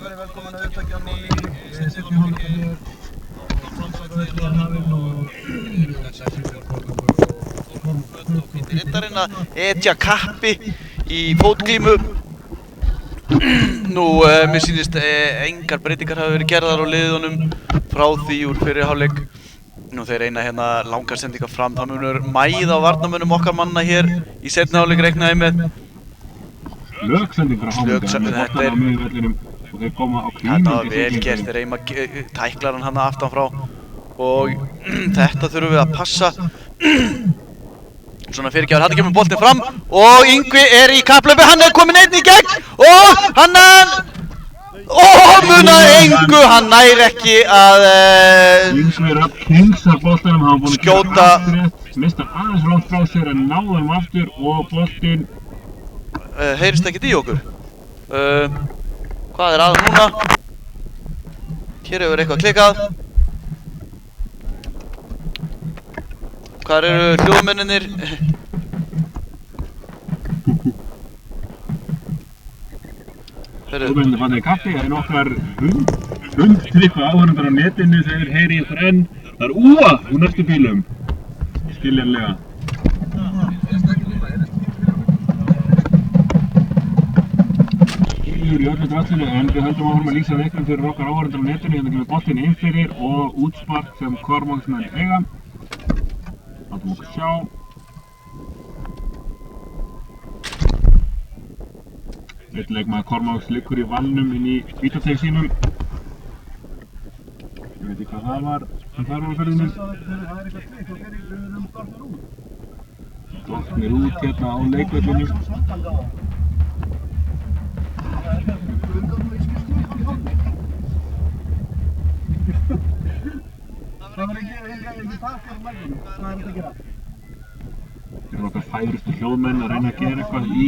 verið velkomin að upptækjan í seinni hálfleika hér. Framsakavelli er hafinn og Hvíti Riddarinn að etja kappi í fótglímu. Nú, mér sýnist engar breytingar hafa verið gerðar á liðunum frá því úr fyrri hálfleik. Nú þeir reyna hérna langar sendingar fram. Það munur mæða á varnarmönnum okkar manna hér í seinni hálfleik reiknaði með. Slögsendingar á hálfleika með boltan á miðvellinum og þeir koma á klímandi. Þetta var vel gert, þeir reyma tæklar hann aftan frá og þetta þurfum við að passa. Svona fyrirgjafur, hann kemur boltinn fram og Yngvi er í kapplaupi, hann er komin einn í gegn og hann munaði engu, hann nær ekki að Yngvi er að kingsa boltanum, hann var búinn að skjóta gera allt rétt, mistar aðeins langt frá sér en náði hann aftur og boltinn heyrist ekkert í okkur. Hvað er að núna? Hér hefur eitthvað klikkað. Hvar eru hljóðmenninir? Hljóðmenninir fann þeir kappi, það er nokkar hundtrykku áhörundar á netinu þegar heyri ykkur enn. Það er úa úr næstu bílum, skiljanlega. Í öllu drallinu en við höldum áfram að lýsa leiknum fyrir okkar áhörundar á netinu. Hérna kemur boltinn inn fyrir og útspark sem Kormáksmenn eiga. Látum okkur sjá. Einn leikmaður Kormáks liggur í valnum inn í vítateig sínum. Ég veit ekki hvað það var sem þar var á ferðinni. Dottnir út hérna á leikvöllunum. Það var ekki takk á mækunum, hvað er þetta að gera? Þeir eru okkar færustu hljóðmenn að reyna að gera eitthvað í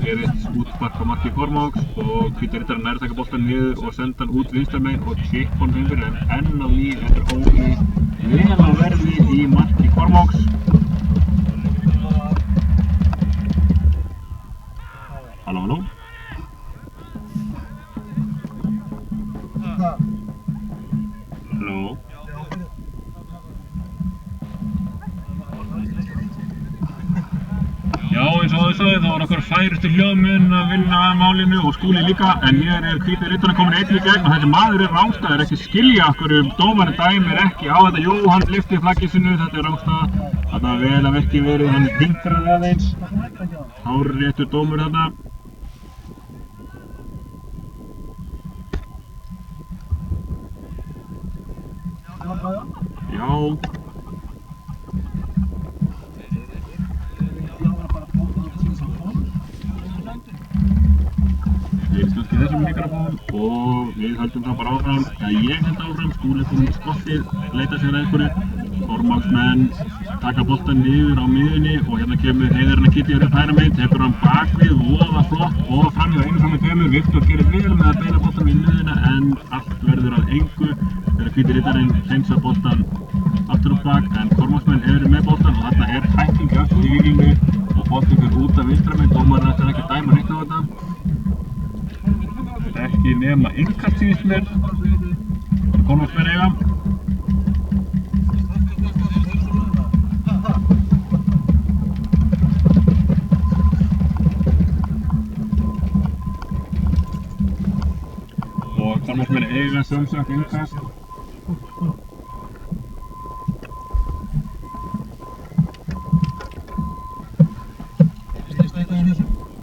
Hér er útspark á marki Kormáks og Hvíti Riddarinn nær að taka boltann niður og senda hann út vinstra megin og chip hann yfir en enn á ný eftir Óli vel á verði í marki Kormáks. Halló? Halló? Já, eins og áður sagði, þá var okkar færustu hljóðmenn að vinna að málinu og Skúli líka en hér er Hvíti Riddarinn komin einn í gegn og þessi maður er rangstæður, ekki skilja okkur dómarinn dæmir ekki á þetta. Jú, hann lyfti flaggi sinu, þetta er rangstæð. Þarna vel að verki verið, hann hinkraði aðeins. Hárréttur dómur þarna. Já. Við erum kannski þessum mikrofón og við höldum það bara áfram. Ég held áfram, Skúli komið í skottið, leita sér að einhverju. Kormáksmenn taka boltann niður á miðjunni og hérna kemur Heiðarinn að Kitty upp hægra megin, tekur hann bakvið, voða flott og framhjá einu saman tveimur. Viktor gerir vel með að beina boltann í miðjuna en allt verður að engu þegar Hvíti Riddarinn hreinsa boltann aftur á bak en Kormáksmenn eru með boltann og þarna er hækking aftur í víglínu og boltinn fyrir út af vinstra megin. Dómarinn ætlar ekki að dæma neitt á þetta. Ekki nema innkast sýnist mér. Kormáksmenn eiga. Og Kormáksmenn eiga sjálfsagt innkast.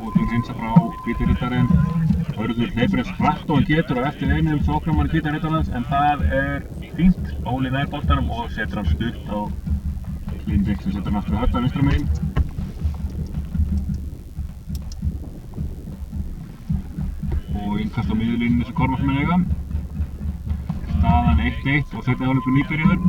Og þú hreinsa frá Hvíti Riddarinn. Hörður hleypur eins hratt og hann getur á eftir einum sóknarmanni Hvíta Riddarans en það er fínt. Óli nær boltanum og setur hann stutt á Lindvík sem setur hann aftur höfða vinstra megin. Og innkast á miðjulínunni sem Kormáksmenn eiga. Staðan 1-1 og seinni hálfleikur nýbyrjaður.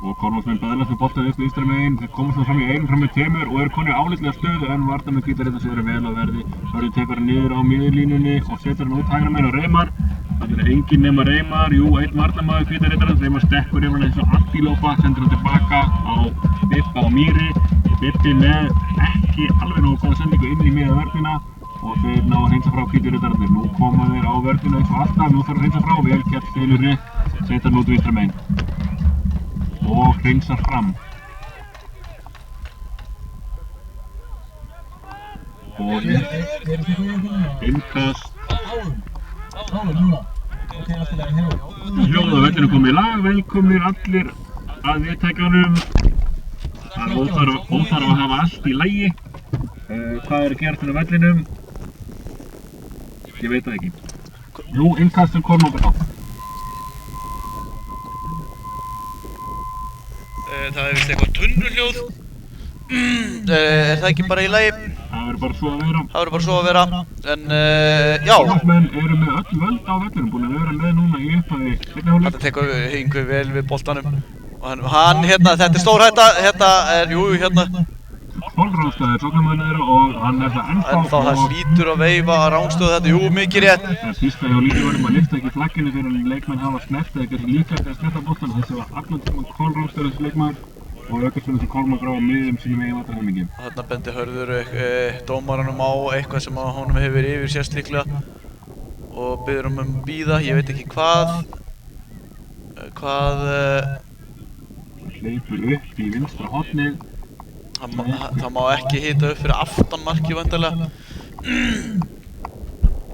Og Kormáksmenn bæðast við boltan upp vinstra megin, þeir komast það fram í einum fram með tveimur og eru konir álitlega stöðu en varnarmenn Hvítarittar sem eru vel á verði. Hörður tekur hann niður á miðlínunni og setur hann út hægra megin á Reimar. Það er enginn nema Reimar, jú, einn varnarmaður Hvítarittarans, Reimar stekkur yfir hann eins og antilópa, sendir hann tilbaka á Bibba og Mýri. Bibbi með ekki alveg nógu góða sendingu inn í miðja vörnina og þeir ná að hreinsa frá Hvítarittararnir. Nú koma þeir á vörnina eins og alltaf, nú þarf að hreinsa frá, vel gert Steinur rétt, setur hann út vinstra megin og hreinsar fram. Og innkast. Hljóðavellinu komið í lag, velkomnir allir að viðtækjanum. Það er óþarf að hafa allt í lagi. Hvað er að gera á vellinum? Ég veit það ekki. Nú, innkast Kormákur á. Það er vist eitthvað tunnuljóð. Er það ekki bara í lagi? Það verður bara svo að vera. Það verður bara svo að vera, en já. Kormáksmenn eru með öll völd á vellinum, búin að vera með núna í upphafi seinni hálfleik. Þetta tekur Yngvi vel við boltanum. Og hann hérna, þetta er stór hætta, hérna er, jú, hérna. Hólráðstæðir sóknarmaðurinn þeirra og hann er það ennþá. Það hlýtur að veifa að rángstöðu þetta, jú, mikið rétt. Það fyrsta hjá Lítivarum að lyfta ekki flagginu fyrir að leikmenn hafa snert eða ekki líkast að snerta boltan. Þessi var allan tímann Hólráðstæður þessi leikmaður og aukastjóðan þessi Kormákur á miðjum sínum eigin vallarhelmingi. Þarna bendi Hörður dómaranum á eitthvað sem honum hefur yfir sérst líklega og biður um bíða, ég veit ekki hvað. Hleypur upp í vinstra hornið. Það má ekki hita upp fyrir aftan markið væntanlega.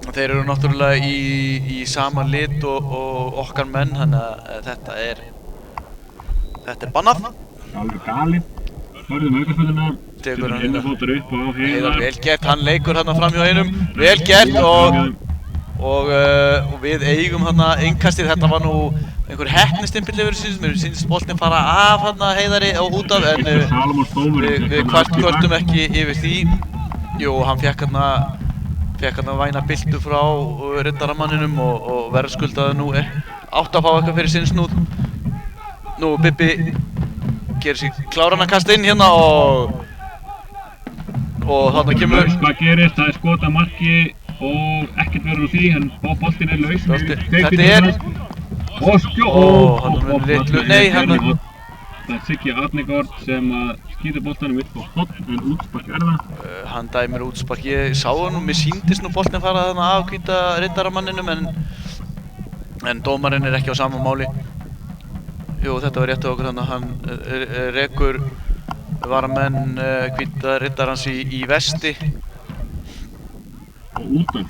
Þeir eru náttúrulega í sama lit og okkar menn, þannig að þetta er bannað. Alveg galið. Hörðum aukaspennuna. Tekur hann innafótur upp á Heiðar. Vel gert, hann leikur hérna fram hjá einum. Vel gert og við eigum hérna innkastið. Þetta var nú einhver heppnistimpill yfir síðan. Mér sýnist boltinn fara af hérna Heiðari og út af en við kvörtum ekki yfir því. Jú, hann fekk hérna væna byltu frá riddaramanninum og verðskuldaði nú átt að fá eitthvað fyrir sinn snúð. Nú Bibbi gerir sig kláran að kasta inn hérna og þarna kemur. Hvað gerist? Það er skot að marki og ekkert verður úr því, en boltinn er laus. Þetta er hann er litlu, nei hann er. Það er Siggi Arnegård sem skýtur boltanum upp á horn en útspark er það. Hann dæmir útspark, ég sá hann og mér sýndist nú boltinn fara þarna af hvíta riddaramanninum en dómarinn er ekki á sama máli. Jú, þetta var rétt á okkur þannig að hann rekur varamenn hvíta riddarans í vesti. Og út af.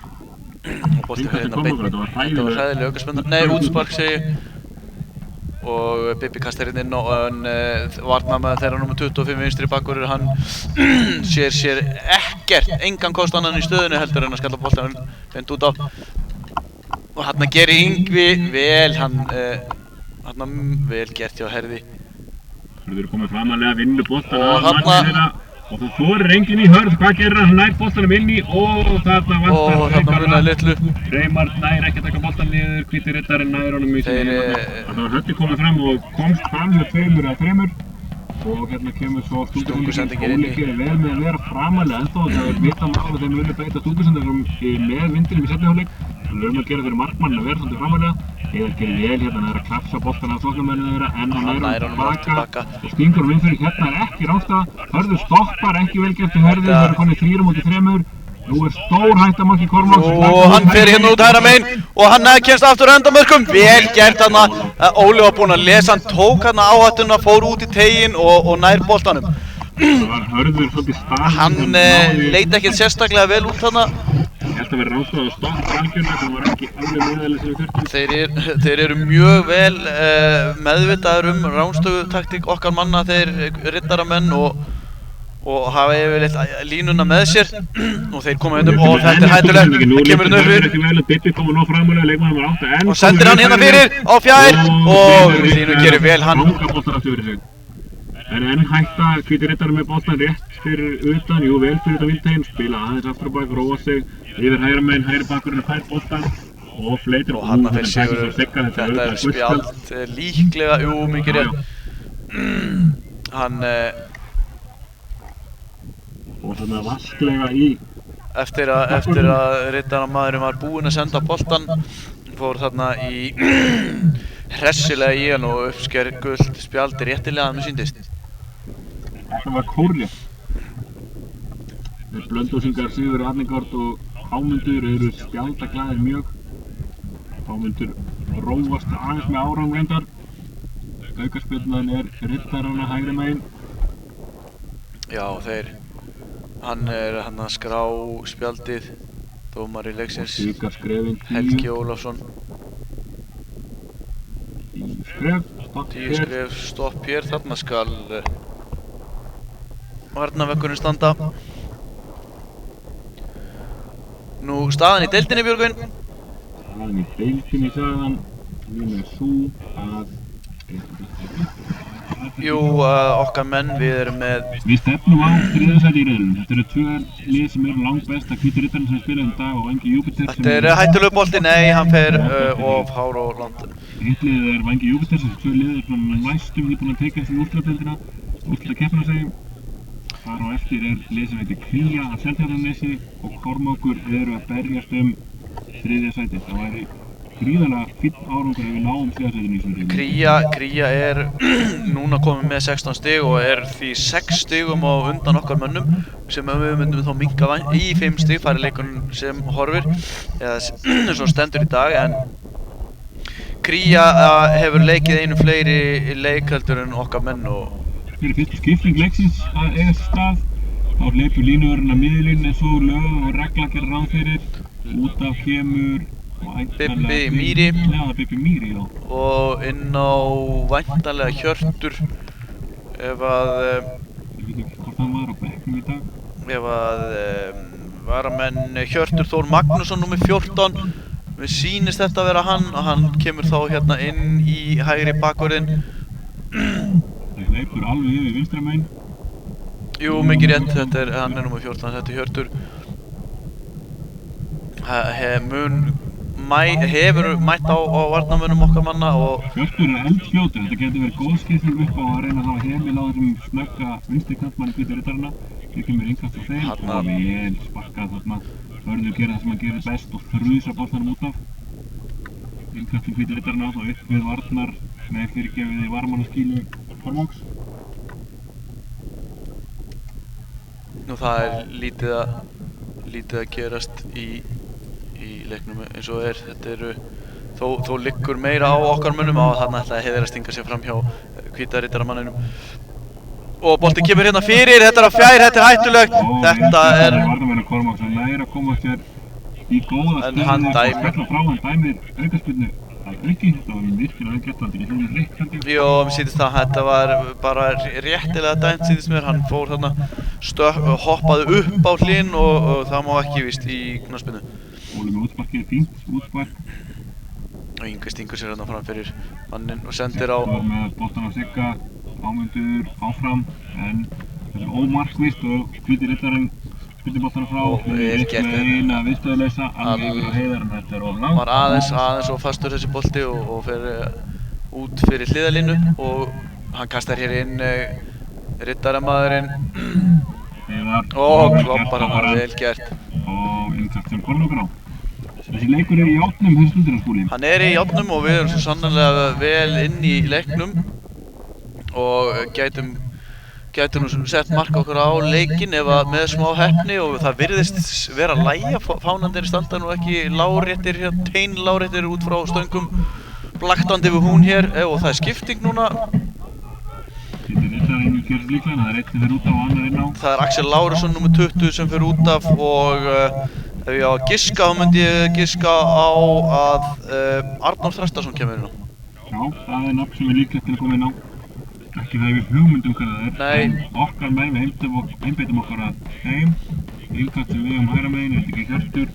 Og boltinn hérna beint. Þetta var hræðileg aukaspennur. Nei, útspark segi ég. Og Bibbi kastar hérna inn og varnarmaður þeirra nr. 25 vinstri bakvörður, hann sér ekkert, engan kost annan í stöðunni heldur en að skalla boltann beint út á. Og hérna gerir Yngvi vel, hann vel gert hjá Herði. Hörður komið framalega, vinnur boltan og þarna og það þorir enginn í Hörð. Hvað gerir hann? Hann nær boltanum inn í og þarna vantar þarna munaði litlu. Reimar nær ekki að taka boltan niður, hvíti riddarinn nær honum í sinni. Það var Höddi komið fram og komst fram hjá 2 eða 3 og hérna kemur svo stúkusendingin. Ólíkir er vel með að vera framalega ennþá. Það er vita mál að þeim vilja beita stúkusendingum með vindinum í seinni hálfleik. Það er að gera fyrir markmann að vera svolítið framalega. Heiðar gerir vel hérna, hann er að klapsa boltan af sóknarmenninu þeirra en hann nær honum tilbaka og stingur honum inn fyrir. Hérna er ekki rángstæða. Hörður stoppar, ekki vel gert í Hörði. Það eru konið 3 móti 3. Nú er stór hætta marki Kormáks. Og hann fer hérna út hægra megin og hann kemst aftur á endamörkum. Vel gert þarna. Óli var búinn að lesa, hann tók hérna áhættuna, fór út í teginn og nær boltanum. Það var Hörður svolítið staðinn. Hann leit ekkert sérstaklega vel út þarna. Ég held að vera ráðstofað að stoppa algjörlega, það var ekki alveg meðalega sem við þurftum. Þeir eru mjög vel meðvitaður ráðstofutaktík okkar manna, þeir riddaramenn og hafa yfirleitt línuna með sér og þeir koma hérna og þetta er hættuleg. Það kemur hérna upp fyrir. Bibbi komur nóg framulega, leikmaður var 8 enn. Og sendir hann hérna fyrir á fjær og Línu gerir vel hann. Boltar aftur fyrir sig. En hætta hvíti riddarinn með boltan rétt fyrir utan, jú vel fyrir þetta vildteginn, spila aðeins aftur á bak, róa sig yfir hægra meginn, hægri bakkurinn fær boltan og fleitir. Og hann fyrir Sigurður, þetta er spjald líklega, jú mikið rétt. hann Og svona vasklega í eftir að riddaramaðurinn var búinn að senda boltan fór þarna í hressilega í hann og uppsker gult spjaldi réttilega að mér sýndist. Þetta var kórrétt. Þeir Blönduósingar Sigurður Arningard og Hámundur eru spjaldaglaðir mjög. Hámundur róast aðeins með árangurendar. Aukaspyrnan riddarana hægri megin. Já, hann að skrá spjaldið, dómari leiksins, Helgi Ólafsson. 10 skref, stopp 10 skref, stopp hér, þarna skal varnarvegurinn standa. Nú staðan í deildinni, Björgvin. Staðan í deildinni sagðan, hún sú að Jú, okkar menn, við erum með... Við stefnum á þriðasæti í riðlinum. Þetta eru 2 lið sem eru langbest að Hvíti Riddarinn sem spila dag og Vangi Júpiter sem... Þetta hættulegu bolti, nei, hann fer of hár og langt. Hitt liðið Vangi Júpiter, þessi 2 lið svona næstum því búin að teika þessi úrslitadeildina, úrslitakeppnina segjum. Þar á eftir lið sem heitir Kría að Seltjarnarnesi og Kormákur eru að berjast þriðja sæti. Það væri gríðarlega fínn árangur ef við náum þriðasætinu í þessum riðli. Kría núna komið með 16 stig og því 6 stigum á undan okkar mönnum sem við myndum þá minnka í 5 stig fari leikurinn sem horfir eða eins og stendur í dag, en Kría hefur leikið einu fleiri leikheldur en okkar menn og... Fyrir fyrstu skipting leiksins að eiga sér stað þá hleypur línuverðin að miðlinn eins og lög og regla gerir ráð fyrir. Út af kemur Bibbi Mýri já. Og inn á væntanlega Hjörtur ef að ég veit ekki hvort hann var á bekknum í dag ef að varamenn Hjörtur Þór Magnússon nr. 14 mér sýnist þetta að vera hann og hann kemur þá hérna inn í hægri bakvörðinn. Það hleypur alveg yfir vinstra megin. Jú, mikið rétt, hann nr. 14, þetta Hjörtur hefur mætt á varnarmönnum okkar manna og... Hjörtur eldfljótur, þetta getur verið góð skipting upp á að reyna að hafa hemil á þessum snögga vinstri kantmanni Hvítu Riddarana. Hér kemur innkast á þeim og vel sparkað þarna. Hörður gera það sem hann gerir best og þrusa boltanum út af. Innkast til Hvítu Riddarana og upp við varnar með fyrirgefiði varmannaskílu Kormáks. Nú það lítið að gerast í leiknum eins og þetta þó liggur meira á okkar mönnum á þarna ætlaði Heiðar að stinga sér fram hjá Hvíta Riddaramanninum og boltinn kemur hérna fyrir, þetta að fjær, þetta hættulegt, þetta varnarmönnum Kormáks sem læra að koma sér í góða stöðu og skella frá hann dæmir aukaspyrnu að auki, þetta var virkilega gett, þetta ekki hljóðið reitt held ég. Jó, mér sýndist það, þetta var bara réttilega dæmt sýndist mér, hann fór þarna hoppaði upp á hlinn og það má ekki víst í knattspyrnu. Óli með útsparkið, fínt útspark. Og Ingi stingur sér hérna fram fyrir manninn og sendir á... Það með boltan á Sigga, Hámundur áfram, en þetta er ómarkvisst og Hvíti Riddarinn spiltir boltana frá. Vel gert. Með eina viðstöðuleysa, alveg yfir á Heiðar, en þetta er of langt. Var aðeins og fastur þessi bolti og fer út fyrir hliðarlínu og hann kastar hér inn Riddaramaðurinn. Heiðar. Og kloppar hann, vel gert. Og innkast sem Kormákur á. Þessi leikur í járnum þessi stundina, Skúli. Hann í járnum og við erum svo sannarlega vel inn í leiknum og gætum nú sett mark okkur á leikinn ef að með smá heppni og það virðist vera að lægja, fánandir standa nú ekki láréttir, teinláréttir út frá stöngum, blaktandi við hún hér og það er skipting núna. Hvíti Riddarinn gerist líklega, það er einn sem fer út af og annar inn á. Það er Axel Lárusson nr. 20 sem fer út af og ef ég á að giska, þá myndi ég giska á að Arnór Þrastarsson kemur inn á. Já, það er nafn sem er líklegt til að koma inn á. Ekki það yfir hugmynd hvað það er. Nei. En okkar megin, við einbeitum okkar að þeim. Innkast sem við hægra megin, þetta ekki Hjörtur.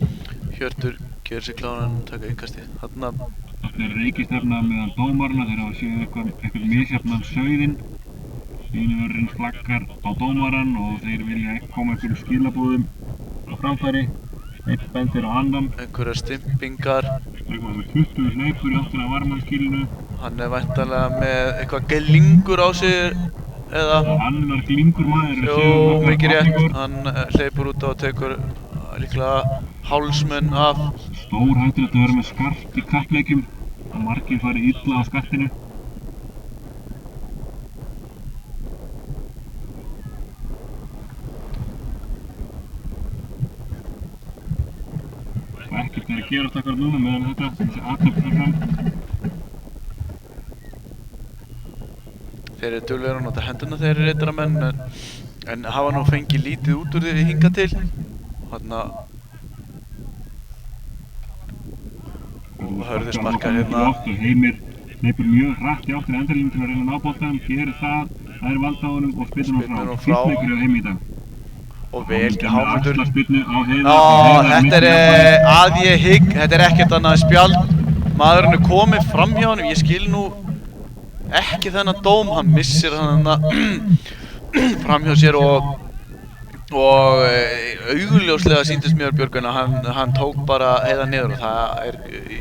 Hjörtur gerir sig kláran að taka innkastið. Þarna er reikistefna meðan dómarana, þeir hafa séð eitthvað misjafnan sauðinn. Línuverðurinn flaggar á dómarann og þeir vilja koma einhverjum skilabúðum á framfæri. Einn bendir á annan. Einhverjar stimpingar. Það er eitthvað 20 hleypur í áttina að varmannskílinu. Hann væntanlega með eitthvað glingur á sig eða Annar glingur maður. Jú, mikið rétt. Hann hleypur út og tekur líklega hálsmenn af. Stór hættulegt að vera með skart í kappleikjum og margir fari illa á skartinu. Og ekkert að gerast akkurat núna meðan þetta þessi athöfn fer fram. Þeir eru duglegir að nota hendurna þeir eru ritaramenn en hafa nú fengið lítið út úr því hingað til. Þarna og Hörður sparkar hérna. Heimir hleypur mjög hratt í áttina endurlínu til að reyna að ná boltanum, gerir það, þær valda á honum og spillir hann frá. Fyrstleikur hjá Heimi í dag. Og vel Hámundur. Þetta að ég hygg, þetta ekkert annað spjald. Maðurinn komið fram hjá honum, ég skil nú ekki þennan dóm, hann missir hann fram hjá sér og augljóslega sýndist mér Björgvin að hann tók bara heiða niður og það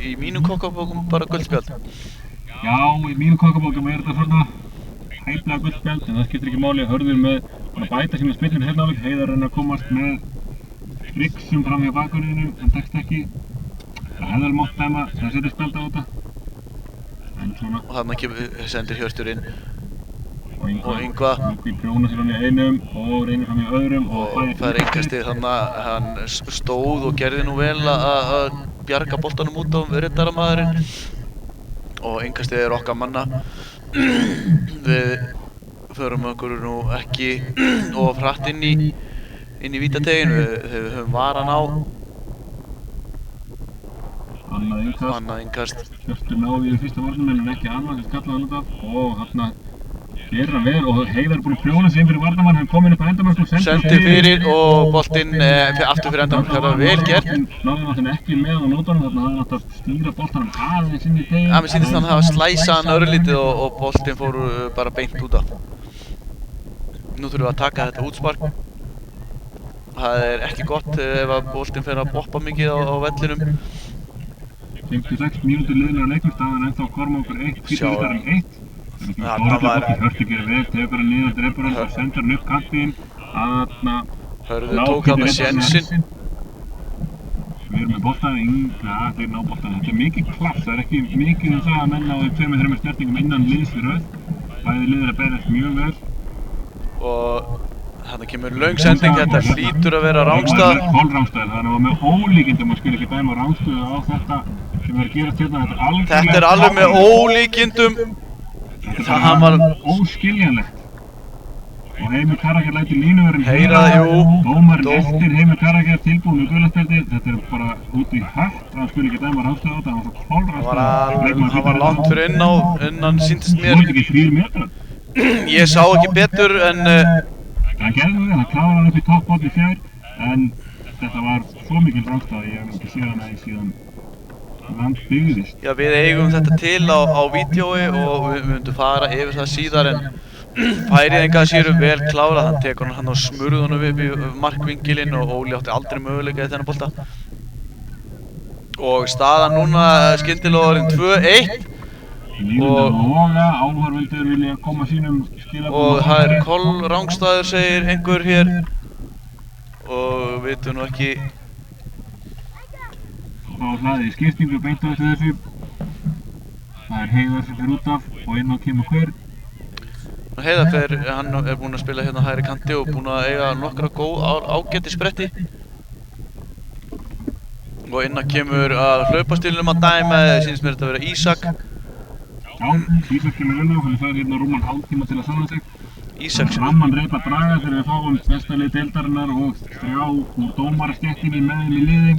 í mínum kokkabókum bara guldspjald. Já, í mínum kokkabókum þetta svona hæflega guldspjald en það skiptir ekki máli. Hörður með að bæta sína spilin hérna alveg, Heiðar að komast með striksum fram hjá bakgrunninum, hann tekst ekki. Það hefði alveg mátt dæma að setja spjald á þetta. Og þarna sendir Hjörtur inn og Yngva prjónar sér hann í einum og reynir fram í öðrum og fær innkastið þannig að hann stóð og gerði nú vel að bjarga boltanum út á riddaramadurinn og innkastið okkar manna. Við förum okkur nú ekki of hratt inn í vítategin, við höfum varan á. Annað innkast. Hjörtur náði í fyrsta varnarmenn en ekki annað sem skallaði hann út af og hann gerir hann vel og Heiðar búinn að prjóna sig inn fyrir varnarmann, hann kom inn upp á endamörk og sendi fyrir og boltinn aftur fyrir endamörk, þetta var vel gert. Náði náttúrulega ekki með á nótunum þarna hafði hann átt að stýra boltanum aðeins inn í tegin. Mér sýndist hann hafa slæsað hann örlítið og boltinn fór bara beint út af. Nú þurfum við að taka þetta útspark. Það ekki gott ef að boltinn fer að boppa mikið á vellinum. 56 mínútur liðlega leikur, staðan ennþá Kormákur 1, Hvítavíkarinn 1. Hörður gerir vel, tegur hann niður, drepur hann og sendur hann upp kantinn. Hörður tók þarna sénsinn. Við erum með boltan, þeir ná boltan. Þetta mikið klass, það ekki mikið það að menn á 2-3 snertingum innan liðs við röð. Bæði liðir að berjast mjög vel. Og þarna kemur löng sending, þetta hlýtur að vera rángstað. Kolrángstað, þannig að með ólíkindum að skilja ekki dæma rángstöðu á þetta sem er að gerast hérna. Þetta alveg með ólíkindum. Það var óskiljanlegt. Og Heimir Karraker lætur línuverðin dómarinn eftir Heimir Karraker tilbúinn með gulaspjaldið. Þetta bara út í hött að hann skuli ekki dæma rángstöðu á þetta, hann var svo kolrángstað. Hann var langt fyrir innan sýndist mér. Þú veit ekki 3 metrar? Ég sá ekki betur en hann gerði það, hann kláði hann upp í toppbóti fjær en þetta var svo mikil rángstað að ég hef ekki séð hann síðan land byggðist. Já, við eigum þetta til á vídeói og við myndum fara yfir það síðar en færið enga sér vel klárað, hann tekur hann á smurðunum upp í markvingilinn og Óli átti aldrei möguleika í þennan bolta. Og staðan núna skyndilega orðin 2-1 og áhorfendur vilja koma sínum skilabóðum. Og það kolrángstaður segir einhver hér og við veitum nú ekki. Og hlaði í skiptingu beint á þessu. Það Heiðar sem fer út af og inn á kemur hver. Heiðar hann búinn að spila hérna hægri kanti og búinn að eiga nokkra góð ágæti spretti. Og inn að kemur að hlaupastílnum að dæma, sýnist mér þetta að vera Ísak. Já, Ísak kemur inn á, hann fær hérna rúman hálftíma til að sanna sig. Ísak sem ramman reyp að draga þegar við fáum besta lið deildarinnar og 3 úr dómarastéttinni með þeim í liði.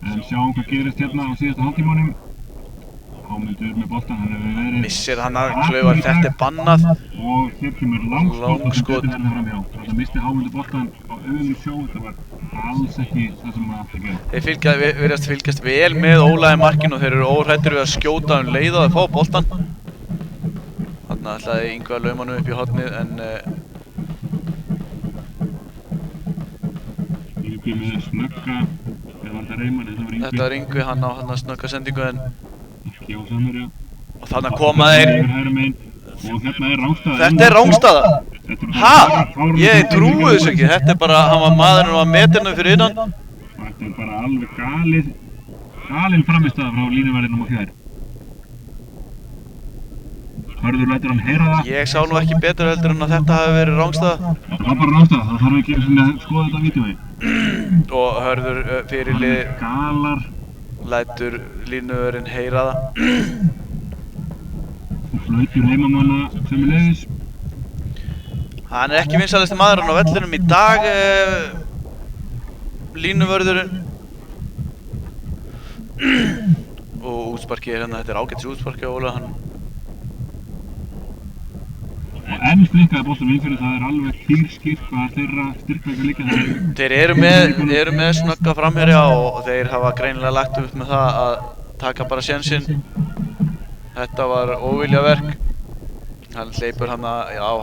En sjáum hvað gerist hérna á síðasta hálftímanum. Hámundur með boltan, hann hefur verið missir hann að Klaufar, þetta bannað. Og hér kemur langskot sem framhjá. Það misti Hámundur boltan á öðrum sjó, þetta var alls ekki það sem átti að gera. Þeir virðast fylgjast vel með Óla í markinu og þeir eru óhræddir við að skjóta leið og að fá boltan. Þarna ætlaði Yngvi að lauma hann upp í hornið en Yngvi með snögga, eða var þetta Reymann, þetta var Yngvi, hann á snögga sendingu en ekki á Samherja. Og þarna koma þeir. Og hérna er rángstaða. Þetta er rángstaða? Ha? Ég trúi þessu ekki. Þetta er bara, hann var maðurinn á metrinu fyrir innan. Og þetta er bara alveg galin framistæða frá línuverðinum og fjær. Hörður lætur hann heyra það. Ég sá nú ekki betur heldur en að þetta hafi verið rángstaða. Þetta var bara rángstaða, það þarf ekki að skoða þetta vídeói. Og Hörður fyrirlið galar. Lætur línuverðin heyra það. Og flautur heimamanna sömuleiðis. Hann er ekki vinsælasti maðurinn á vellinum í dag, línuvörðurinn. Og útsparkið hérna, þetta er ágætis útsparkið á Óla, hann. Og enn flikkaði boltum inn fyrir, það er alveg kýrskýrt hvað þeirra styrkleika líka það. Þeir eru með snögga framherja og þeir hafa greinilega lagt upp með það að taka bara sénsinn. Þetta var óviljaverk. Hann hleypur hann á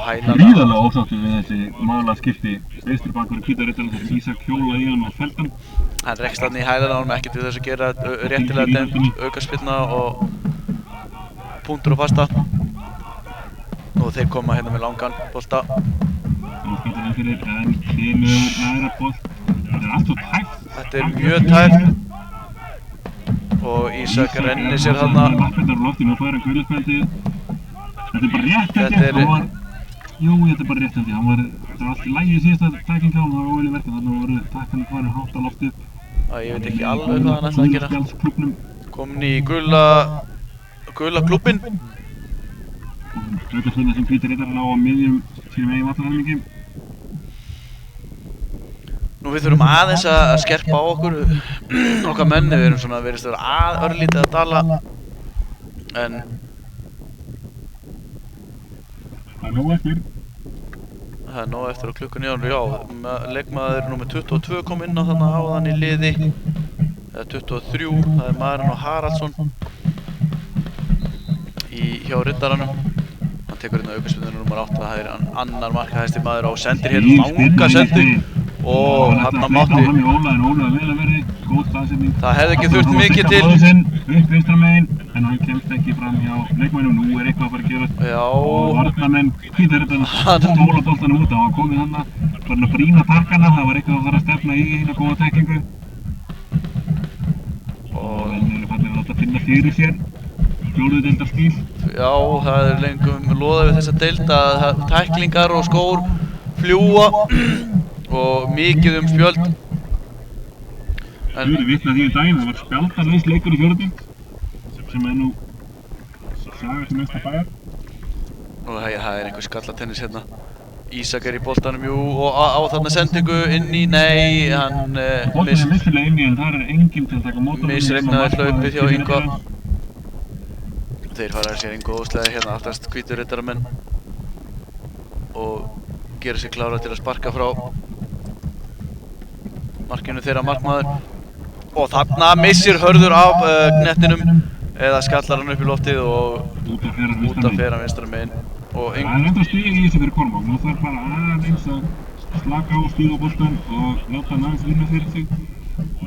hælana. Gríðarlega ósáttur við þessi málaskipti. Vinstri bakur Hvíta Riddarans þar sem Ísak hjólaði í hann og felldi hann. Hann rekst hann í hælana á hann, ekkert við þess að gera réttilega dæmt, aukaspyrna og punktur og fasta. Og þeir koma hérna með langan bolta. Og skattar hann fyrir, en kemur næra bolt. Þetta er allt svo tæft. Þetta er mjög tæft. Og Ísak rennir sér þarna. Ísak lappirnar á lofti, nú fær hann gularspjaldið. Þetta er bara rétt held ég. Jú, þetta er bara rétt held ég. Þetta var allt í lagi í síðasta tækling hjá hann, það var óvilja verkað. Þannig voru takkanir farin hátt á lofti upp. Ég veit ekki alveg hvað hann ætlaði að gera. Komin í gula klúbbinn. Aukaspyrna sem Hvíti Riddarinn á miðjum sínum eigin vallarhelmingi. Nú við þurfum aðeins að skerpa á okkar menni, við erum svona verið stöður örlítið að dala. En það er nóg eftir. Það er nóg eftir á klukkunni, já. Leikmaður nr. 22 kom inn á þarna áðan í liði. Eða 23, það er maðurinn á Haraldsson hjá Riddaranum. Hann tekur hérna aukaspyrnu nr. 8, það er annar markahæsti maður og sendir hérna langa sendi. Og hann mátti. Það hefði ekki þurft mikið til. Upp vinstra megin, en hann kemst ekki fram hjá leikmænum. Nú er eitthvað að fara að gerast. Já. Og varnarmenn Hvíta Riddarans stóla boltanum út. Það var komið hann farin að brýna takkana. Það var eitthvað að fara að stefna í hérna góða tekkingu. Og menn eru fannir að láta finna fyrir sér. Fjórðu deildar stíl. Já, það er lengum loðað við þessa deild að tæklingar og skór fljúa og mikið spjöld. Við erum vitnað því daginn, það var spjaldalaus leikur í fjórðu deild sem er nú saga sem mesta bæjar. Og það er einhver skallatennis hérna. Ísak er í boltanum, jú, og á þarna sendingu inn í, nei, hann boltan er misfilega inn í en þar er enginn til að taka mótornum. Misreiknaði hlaupið hjá Ingva. Þeir fara sér Ingva óslega hérna aftast Hvítu Riddaramenn og gera sér klára til að sparka frá markinu þeirra markmaður. Og þarna missir Hörður af knettinum eða skallar hann upp í loftið og út af fer hann vinstra megin. Það er enda stíg í þessu fyrir Kormák. Nú þarf bara aðeins að slaka á og stíga á boltan og láta hann aðeins vinna fyrir sig.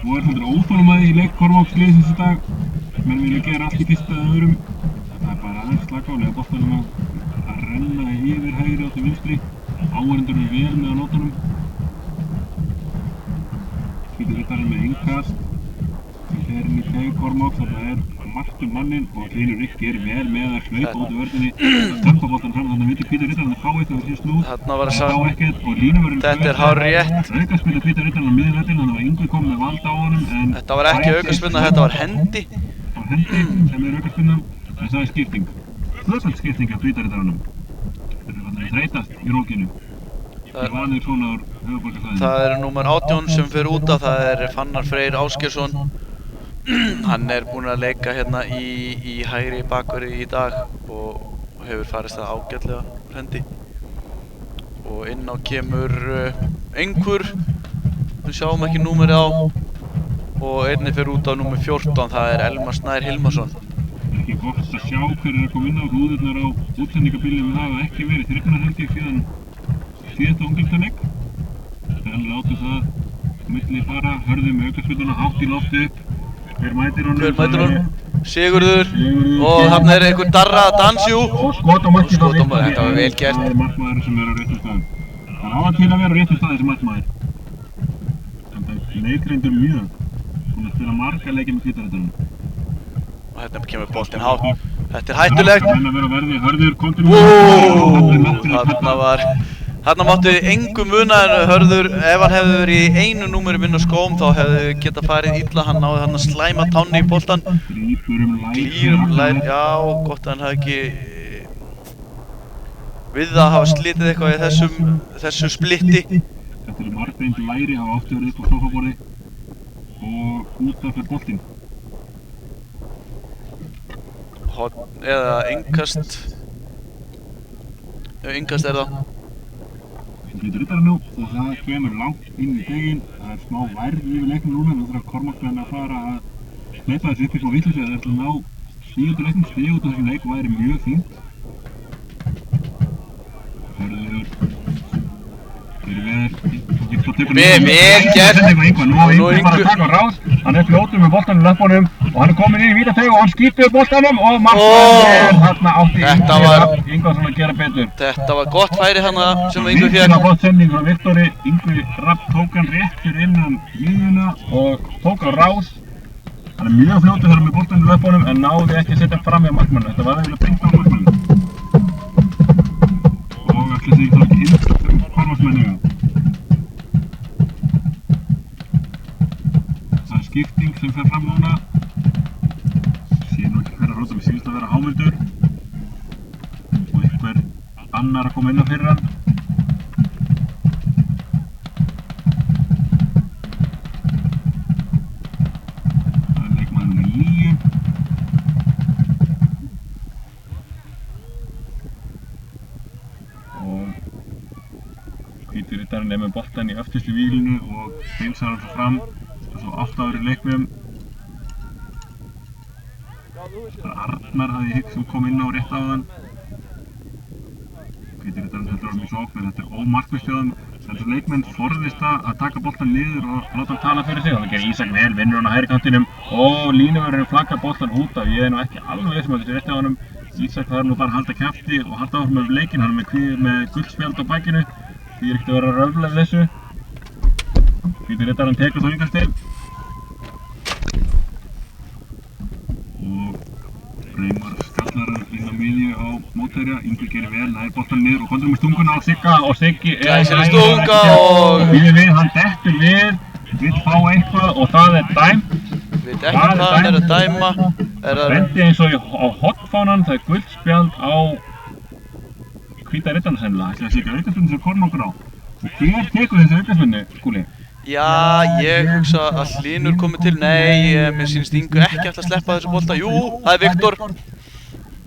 Nú er svolítið óþolinmæði í leik Kormáks liðsins í dag. Menn vilja gera allt í fyrsta eða öðrum. Það er bara aðeins slaka á, lega boltanum að renna yfir hægri á til vinstri. Áhorfendur eru vel með á nótunum. Hvíti Riddarinn með innkast. Sem fer inn í teig Kormáks. Þetta er margt manninn og Hlynur Rikki er vel með að hlaupa út í vörðinni. Stömpa boltan fram þannig að vilja Hvíti Riddarinn að fá eitthvað fyrir snúð. Þarna var það fá ekkert og línuverðin þetta er hárrétt. Aukaspyrna Hvíta Riddarinn á miðjumvellinum, þannig að Ingvi kom með vald á honum en þetta var ekki aukaspyrna, þetta var hendi. Það var hendi sem er aukaspyrna en það er skipting. Tvöfald skipting af Hvíta Riddaranum. Þeir eru að þreytast í rókinu. Þeir vanir svona úr höfuðborgarsvæðinu. Það er númer 18 sem fer út af, það er Fannar Freyr Ásgeirsson. Hann er búinn að leika hérna í hægri bakverði í dag og hefur farist það ágætlega úr hendi. Og inn á kemur einhver, við sjáum ekki númerið á, og einnig fer út á númer 14, það er Elmar Snær Hilmarsson. Ekki gott að sjá hver er að koma inn á rúðurnar á útsendingabílum, það hafa ekki verið þrifnar held ég síðan síðasta unglingalegg. En látum það milli fara, hörðum aukaspyrnuna hátt í lofti upp. Hver mætir honum? Sigurður og þarna einhver Darra að dansjú. Og skot á markið á Skot á markið, þetta var vel gert. Það markmaður sem á réttum staðum. Það á að til að vera á réttum stað þessi markmaður. Það er leikreyndur mjög. Hún að spila marga leiki með Hvítarittarunum. Og hérna kemur boltinn hátt. Þetta er hættulegt. Það er að vera verði, Hörður, komdu nú. Þarna máttu engum muna en Hörður, ef hann hefði verið í einu númeri minna skóm þá hefði getað farið illa. Hann náði hann að slæma tánni í boltan. Glýr lær, já, gott að hann hefði ekki við að hafa slitið eitthvað í þessu splitti. Þetta er margreind læri, hafa átti verið upp á sófaborði og út af fyrir boltinn. Eða innkast. Ef innkast er það. Hvítarittarinn nú og það kemur langt inn í teginn. Það er smá værð yfir leiknum núna. Það þarf Kormáksmenn að fara að hleypa þessu upp í smá vitleysu. Það ætla að ná 7. leiknum stig út af þessum leik og væri mjög fínt. Hörður Vel gert. Nú er Ingvar að taka á ráð. Hann er fljótur með boltanum í löppunum og hann er komin inn í vítateig og hann skýtur boltanum og markmaður þarna átti Ingvarsson að gera betur. Þetta var gott færi þarna sem Ingvi fékk. Þetta var gott sending frá Viktori. Ingvi Rapp tók hann réttur innan miðjuna og tók á ráð. Hann er mjög fljótur þar með boltanum í löppunum en náði ekki að setja fram í markmannu. Þetta var eiginlega beint á markmannu. Og ætli sig þá ekki hinn Kormáksmenn. Það er skipting sem fer fram núna. Sé nú ekki hver að róta, mér sýnist að vera Hámundur. Og einhver annar að koma inn á fyrir hann. Það er leikmaður númer 9. Og Hvítarittarinn er með boltann í öftustu víglinu og heilsar hann svo fram. Það er svo 8 ári í leiknum. Það er Arnar hafði hygg sem kom inn á rétt áðan. Hvítarittarinn heldur árum í sókn en þetta er ómarkvisst hjá þeim. Þessu leikmenn forðist að taka boltann niður og láta hann tala fyrir sig. Þannig að gera Ísak vel, vinnur hann á hægri kantinum og línuvörðurinn flaggar boltann út af. Ég er nú ekki alveg viss þessu rétt á honum. Ísak þarf nú bara að halda kjafti og halda áfram með leikinn. Hann er með gullspjald á bakinu. Því er ekkert að vera að röfla við þessu. Hvítarittarinn tekur þó innkastið. Og Reimar skallar inn á miðju á mótherja. Ingvi gerir vel, nær boltann niður og kontur með stunguna á Sigga og Siggi Glæsileg stunga og Býður við, hann dettur við, vill fá eitthvað og það er dæmt. Veit ekki hvað hann er að dæma. Bendi eins og á hornfánan, það er gullspjald á Hvítarittarinn sennilega. Það sé ekki aukaspyrnu sem Kormákur á. Og hver tekur þessi aukaspyrnu, Skúli? Já, ég hugsa að Hlynur komi til. Nei, mér sýnist Ingvi ekki ætla að sleppa þessu bolta. Jú, það er Viktor.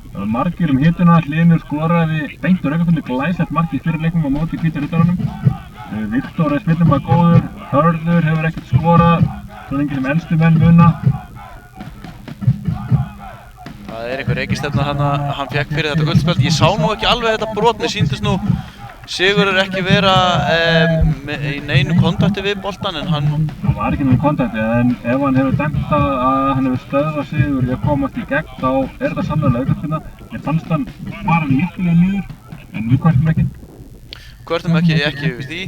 Það var margir hituna. Hlynur skoraði beint úr aukaspyrnu glæsilegt mark í fyrri leiknum á móti Hvítarittarunum. Viktor er spilnumar góður. Hörður hefur ekkert skorað. Svo lengi sem elstu menn muna. Það er einhver reikistefna hann fekk fyrir þetta guldspjald. Ég sá nú ekki alveg þetta brot. Mér sýndist nú Sigurður ekki vera í neinu kontakti við boltan en hann... Það var ekki með kontakti en ef hann hefur dæmt að hann hefur stöðvað Sigurður í að komast í gegn þá er þetta sannarlega aukaspyrna. Ég fannst hann bara léttilega niður en við kvörtum ekki. Kvörtum ekki við því.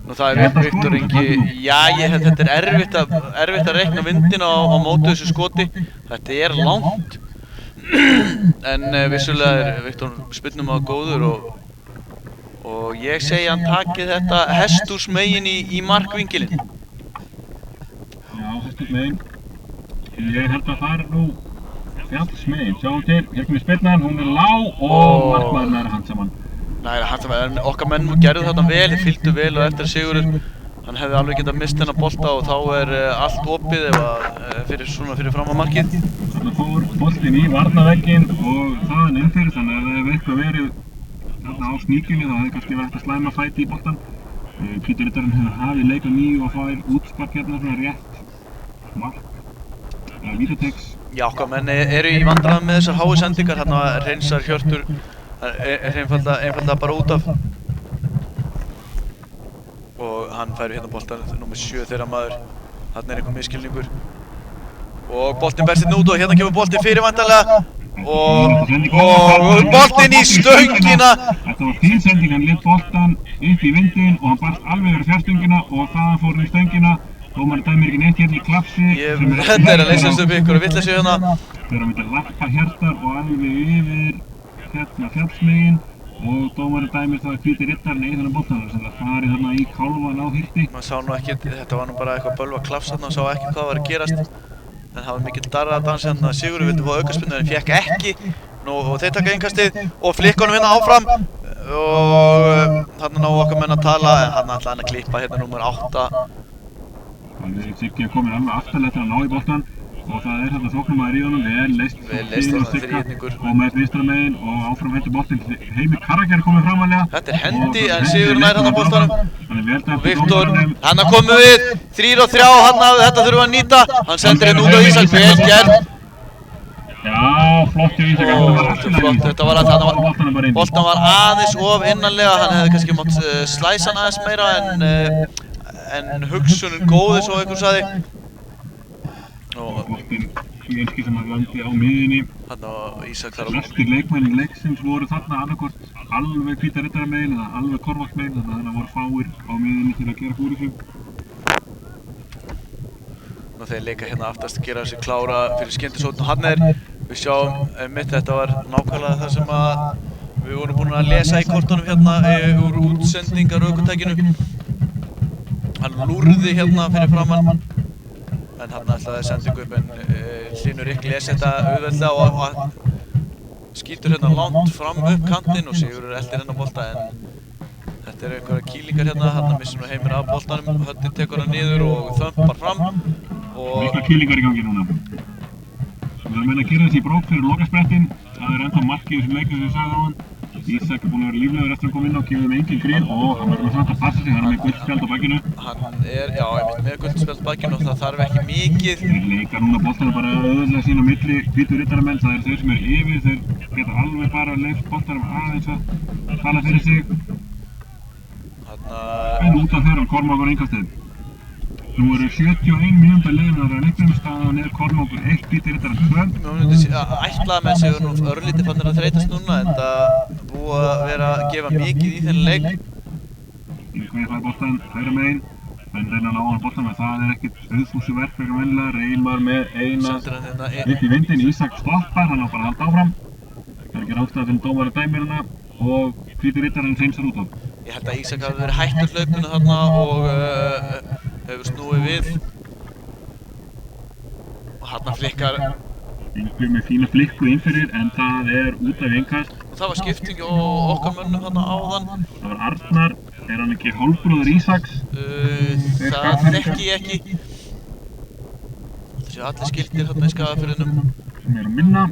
Nú það er Viktor Ingi, já þetta er erfitt að reikna vindina á móti þessu skoti. Þetta er langt. En vissulega er Viktor spilnumaður góður og ég segi hann taki þetta hesthúsmegin í markvinkilinn. Já, hesthúsmegin. Ég held að það er nú fjallsmegin. Sjáum til, hér kemur spilnan, hún er lág og markmaðurinn er hans saman. Nei, okkar menn gerðu þetta vel, þeir fylgdu vel og eftir Sigurður hann hefði alveg getað mist þennan bolta og þá er allt opið fyrir fram á markið. Þannig fór boltinn í varnarvegginn og þaðan inn fyrir þannig að ef það hefði eitthvað verið þarna á sníkjunni þá hefði kannski verið hægt að slæma fæti í boltan. Hvítarittarinn hefur hafið leik á 9 og fær útspark hérna svona rétt mark eða vítateigs. Já, okkar menn eru í vandræðum með þessar háu sendingar, þarna reynsar Hjörtur einfaldlega bara út af og hann fær hérna boltan nummer 7 þeirra maður. Þarna er einhver misskilningur Og boltinn berst hérna út og hérna kemur boltinn fyrir væntanlega. Og boltinn í stöngina. Þetta var fín sending, hann lét boltan upp í vindinn og hann barst alveg yfir fjárstöngina og þaðan fór hann í stöngina. Dómarinn dæmir ekki neitt hérna í klapsi. Þetta að leysast upp ykkur og vitleysu hérna. Þeir eru að mynda lappa hjartar og alveg yfir hérna fjallsmegin og dómarinn dæmir það að hvíti riddarinn eða þennan boltan sem það farið þarna í kálfan á hirti. Maður sá nú ekki, þetta var nú bara eitthvað bölva klaps þarna og sá ekki hvað var að gerast. En það var mikill darraðadans hérna, Sigurður vildi fá aukaspyrnu en fékk ekki. Nú, og þeir taka innkastið og flikka honum hérna áfram. Og þarna náðu okkar menn að tala en hann ætlaði hann að klippa hérna númer 8. Þannig að Siggi er komin alveg aftarlega til að ná í boltan og það er þarna sóknarmaður í honum, vel leist þarna þríhyrningur. Og með vinstra megin og áfram hendur boltinn, Heimir Karraker komið framanlega. Þetta er hendi en Sigurður nær hann á boltanum. Og Viktor, hann að komið við, 3 og 3 hann að þetta þurfum að nýta. Hann sendir hérna út á Ísak, vel gert. Já, flott í Ísak, flott, þetta var að boltan var aðeins of innanlega, hann hefði kannski mátt slæsa hann aðeins meira en hugsunin góð eins og einhver sagði. Boltinn svíenski sem hann landi á miðjunni. Hann á Ísak þar á Flestir leikmenn leiksins voru þarna annarkvort alveg hvíta riddaramegin eða alveg korvaksmegin, þannig að það voru fáir á miðjunni til að gera úr þessu. Nú þeir leika hérna aftast að gera þessi klára fyrir skyndisókn og hann við sjáum mitt, þetta var nákvæmlega það sem að við vorum búin að lesa í kortunum hérna úr útsendingar ökutækinu. Hann lúrði hérna fyrir framann en hann ætlaði að senda ykkur upp en Hlynur Rikk lesi þetta auðveldlega og skýtur hérna langt fram upp kantinn og Sigurður eldir hérna bolta en þetta eru einhverja kýlingar hérna, hann missir nú Heimir af boltanum, höndin tekur hann niður og þömpar fram og mikla kýlingar í gangi núna. Við erum að gera þessi í brók fyrir lokasprettin, það er ennþá markið í þessum leik sem ég sagði á hann. Ísak er búinn að vera líflegur eftir að koma inn á, gefið þeim engin grín og hann verður samt að passa sig, hann er með guldspjald á bakinu. Hann er, já, einmitt með guldspjald á bakinu og það þarf ekki mikið. Þeir leika núna boltana bara auðvitað sín á milli hvítu riddaramenn, það eru þeir sem eru yfir, þeir geta alveg bara leyft boltanum aðeins að tala fyrir sig. En út af þeirra Kormákur innkastið. Nú eru 71 mínútur liðnar að leiknum, staðan er Kormákur 1, hvíti riddarinn 2. Mér myndi ætla að menn séu nú örlítið fannir að þreytast núna en það búið að vera að gefa mikið í þennan leik. Yngvi fær boltan hægra megin, menn reyna að ná hann boltan, en það er ekkert auðfúsu verk fyrir vennilega. Reynmar með eina upp í vindinn, Ísak stoppar, hann á bara að halda áfram. Það er ekki ráðstæða til dómari dæmir hana og hvíti riddarinn hreinsar út á. Ég held að Ísak hafi verið hættur hlaupinu þarna og hefur snúið við og þarna flikkar Yngvi með fína flikku inn fyrir en það er út af innkast og það var skipting á okkar mönnum þarna áðan. Það var Arnar, er hann ekki hálfbróðir Ísaks? Það þekki ég ekki. Það séu allir skildir þarna í Skagafirðinum sem er að minna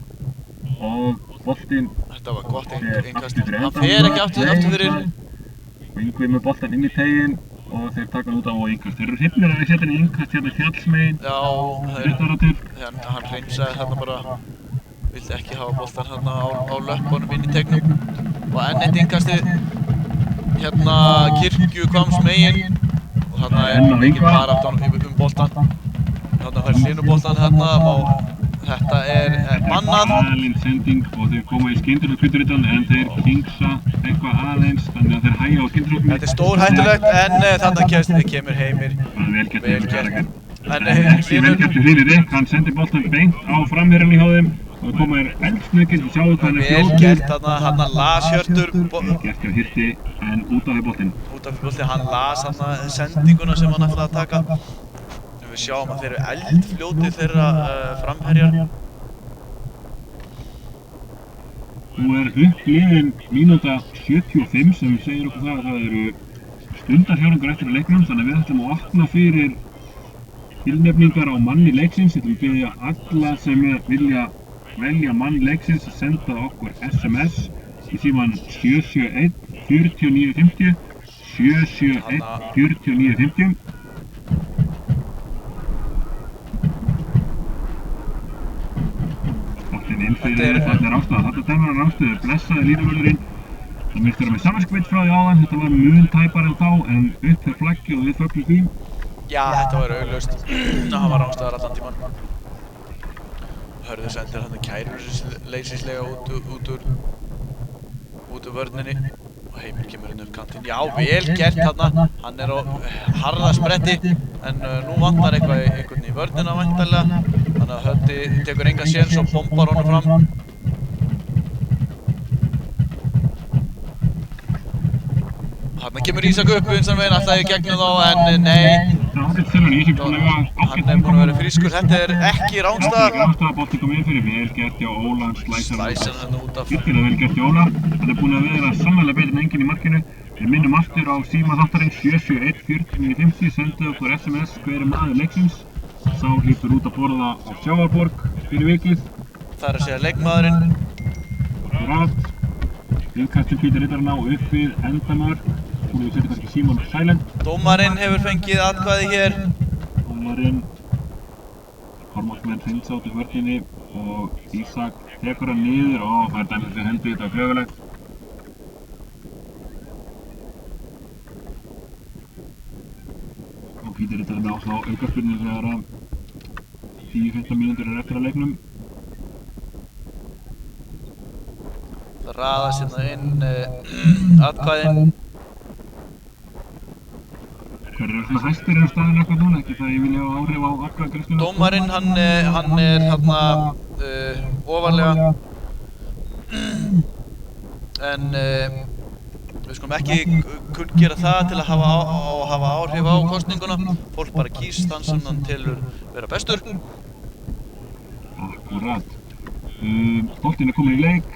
og boltinn þetta var gott innkast, hann fer ekki aftur fyrir og Yngvi með boltan inn í teginn og þeir taka hann út á innkast. Þeir eru hrifnir að við setja hann í innkast hérna fjallsmegin. Já, hann hreinsaði þarna bara, vildi ekki hafa boltan hérna á löppunum inn í tegnum. Og enn eitt innkastið hérna Kirkjuhvammsmegin og þarna er mikið baráttan boltan. Þarna fær Hlynur boltan hérna, þetta er mannað. Alinn sending og þeir koma í skyndilega hvíturittan en þeir kingsa eitthvað aðeins þannig að þeir hægja á skyndilega. Þetta er stórhættulegt en þarna kemur Heimir. Vel gert. En Hlynur Hlynur Rikk, hann sendir boltan beint á framherjann í hjá þeim og það koma eldsnögginn og sjáu hvað hann er fljótur. Vel gert þarna las Hjörtur. Vel gert hjá Hirti en út af því boltinn. Út af því boltinn, hann las þarna sendinguna sem hann ætlaði að taka. Við sjáum að þeir eru eldfljótir þeirra framherjar. Nú er uppliðin mínúta 75 sem segir okkur það að það eru stundarhjálfingar eftir að leiknum þannig að við ætlum að opna fyrir tilnefningar á manni leiksins. Við ætlum að biðja alla sem vilja velja mann leiksins að senda okkur SMS í síman 771 4950 771 4950. Inn fyrir þetta ráðstöðu, þetta dæmur hann ráðstöðu, blessaði línuvörðurinn. Það myndi vera með samanskveit frá því áðan, þetta var mun tæpar en þá, en upp fyrir flaggi og við fögnum því. Já, þetta var augljóst. Það var ráðstöðar allan tíman. Hörður sendir hann kæruleysislega út úr vörninni og Heimir kemur inn upp kantinn. Já, vel gert þarna. Hann á harða spretti en nú vantar einhvern í vörnina væntanlega. Þannig að Höddi tekur engan séns og bombar honum fram. Þarna kemur Ísak upp vinstra megin, ætlaði í gegnum þá en nei. Hann búinn að vera frískur. Þetta ekki rangstaða. Bolti kom inn fyrir, vel gert hjá Óla, slæsir hann út af. Virkilega vel gert hjá Óla. Hann búinn að vera sannarlega betri en enginn í markinu. Við minnum aftur á síma þáttarins 771-4950, sendu okkur SMS hver maður leiksins. Sá hlýtur út að borða á Sjávarborg fyrir vikið. Það að segja leikmaðurinn. Akkurat. Innkastur Pítur Riddarinn á upp við endamörk. Þú setja kannski síman á silent. Dómarinn hefur fengið atkvæði hér. Dómarinn. Kormáksmenn hreinsá út í vörninni og Ísak tekur hann niður og það dæmið fyrir hendi, þetta var klöfulegt. Og Pítur Riddarinn á þá aukaspyrnu þegar 10-15 mínútur eftir að leiknum. Það raðast hérna inn atkvæðin. Hver svona hæstir staðinn eitthvað núna? Ekki það ég vilja hafa áhrif á atkvæðagreiðsluna? Dómarinn, hann hérna ofarlega. En við skulum ekki gera það til að hafa áhrif á kosninguna. Fólk bara kýst þann sem hann telur vera bestur. Akkurat. Boltinn komin í leik.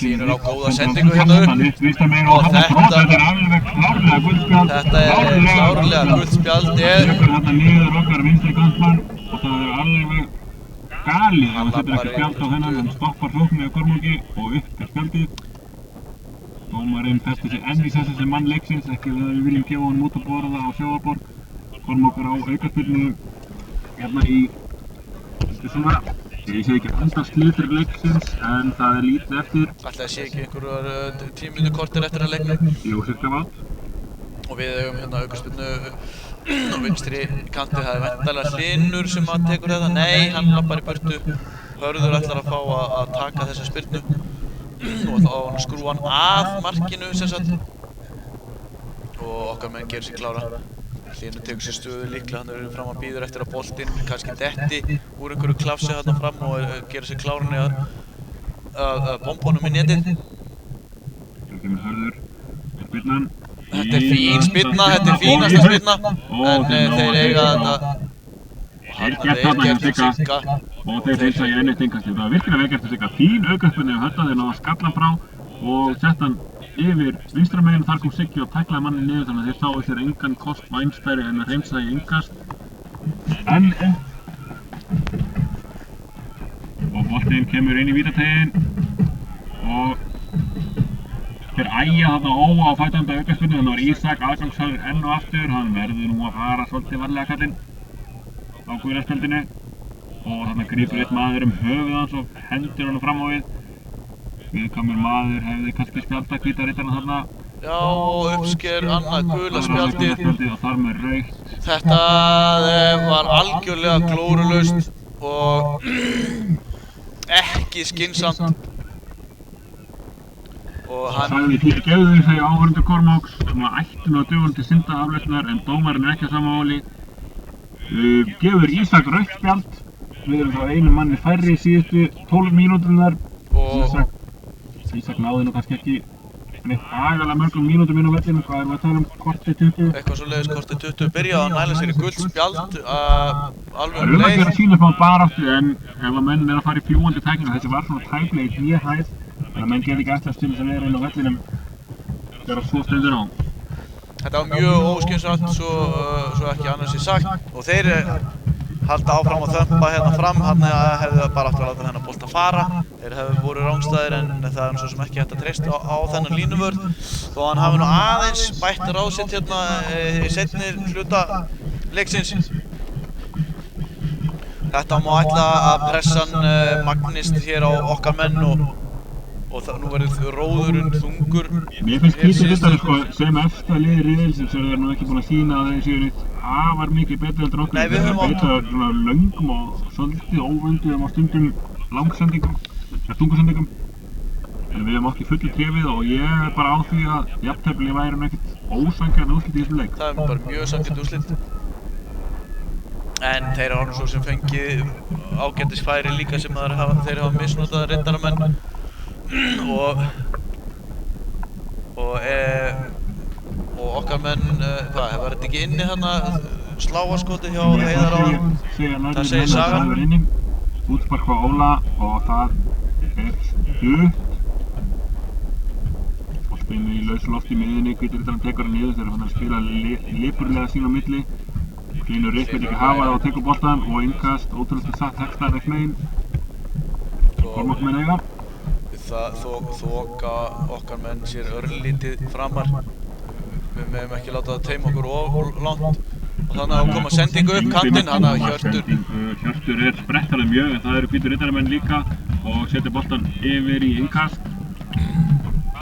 Hlynur á góða sendingu hérna upp. Og þetta er alveg klárlega guldspjald. Þetta er klárlega guldspjald. Tekur þetta niður okkar vinstri kantmann og það er alveg galið. Það setur ekki spjald á þennan, hann stoppar hróknið á Kormáki og upp er spjaldið. Dómarinn festir sig enn í sessi sem mann leiksins, ekki þegar við viljum gefa honum út að borða á Sjávarborg. Kormákur á aukaspyrnu hérna í svona. Ég sé ekki andast litur leiksins, en það er lítið eftir. Ætli það sé ekki einhverjar 10 mínútur korter eftir að leiknum. Jú, cirka vátt. Og við eigum hérna aukaspyrnu á vinstri kanti. Það er væntanlega Hlynur sem tekur þetta. Nei, hann lappar í burtu. Hörður ætlar að fá að taka þessa spyrnu. Nú ætlar hann að skrúa hann að markinu sem sagt. Og okkar menn gerir sig klára. Hlynur tekur sér stöðu líklega, hann er fram að bíður eftir að boltinn kannski detti úr einhverju klafsi þarna fram og gerir sér kláran í að bomba honum í netið. Það kemur Hörður, spyrnan. Þetta er fín spyrna, þetta er fínasta spyrna, en þeir eiga þetta. Vel gert þarna hjá Sigga og þeir hreinsa í enn eitt innkastið. Það var virkilega vel gert hjá Sigga. Fín aukaspyrna hjá Hörður, þeir náðu að skalla frá og sett hann yfir vinstra meginn. Þar kom Siggi og tæklaði mannin niður þannig að þeir sáu sér engan kost vænstæri en að hreinsa í innkast. Og boltinn kemur inn í vítateginn og þeir æja þarna óáfætandi aukaspyrnu. Þannig var Ísak aðgangsharður enn og aftur. Hann verður nú að fara svolítið varlega kallinn á guðlarspjaldinu og þarna grípur einn maður höfuð hans og hendur honum fram á við. Viðkvæmur maður hefði kannski spjaldað Hvíta Riddarinn þarna. Já, og uppsker annað gula spjaldið. Og þar með rautt. Þetta var algjörlega glórulaust og ekki skynsamt. Og hann sagði fyrirgefðu segja áhorfendur Kormáks sem ættu nú að dögun til syndaaflausnar en dómarinn er ekki á sama máli. Gefur Ísak rautt spjald. Við erum þá einu manni færri síðustu 12 mínúturnar. Ísak náði nú kannski ekki neitt agalega mörgum mínútum inn á vellinum. Hvað erum við að tala um? Kortið 20? Eitthvað svoleiðis kortið 20 byrjaði að næla sér í gult spjald alveg að gera að sína smá baráttu en ef að menn er að fara í fljúgandi tæknina, þessi var svona tæklega í hléhæð þannig að menn get ekki ætlast til þess að vera inn á vellinum þegar svo stendur á. Þetta var mjög óskynsamt svo ekki annars sé sagt og þeir halda áfram að þömpa hérna fram, hann hefði bara átt að láta þennan bolt að fara. Þeir hefði voru rangstæðir en það er svo sem ekki hægt að treysta á þennan línuvörð þó hann hafi nú aðeins bætt ráð sitt hérna í seinni hluta leiksins. Þetta má ætla að pressan magnist hér á okkar menn og nú verður róðurinn þungur. Mér finnst Hvíti Riddarinn sko sem efsta liði riðilsins þeir eru nú ekki búin að sýna að þeir séu neitt afar mikið betur en okkur. Nei, við höfum átt beita svona löngum og svolítið óvönduðum á stundum langsendingum, stungusendingum. En við höfum ekki fullu trefið og ég er bara á því að jafntefli væri ekkert ósanngjarn úrslit í þessum leik. Það er bara mjög sanngjarnt úrslit. En þeir hafa nú svo sem fengið ágætis færi líka sem þeir hafa misnotað riddaramenn og okkar menn, hvað, var þetta ekki inni þarna sláarskotið hjá Heiðar áðan? Það segir sagan. Útspark frá Óla og það er stutt. Boltinn í lausu lofti í miðjunni, Hvíti riddarinn tekur hann niður þegar hann er að spila lipurlega sín á milli. Hlynur Rikk veit ekki hafa það og tekur boltann og innkast, ótrúlega satt hextar ekki megin. Kormáks menn eiga. Það þoka okkar menn sér örlítið framar. Við megum ekki láta það teima okkur of langt. Og þannig að koma sendingu upp kantinn, hann að Hjörtur. Hjörtur er sprettarlega mjög en það eru Hvítu riddaramenn líka og setur boltann yfir í innkast.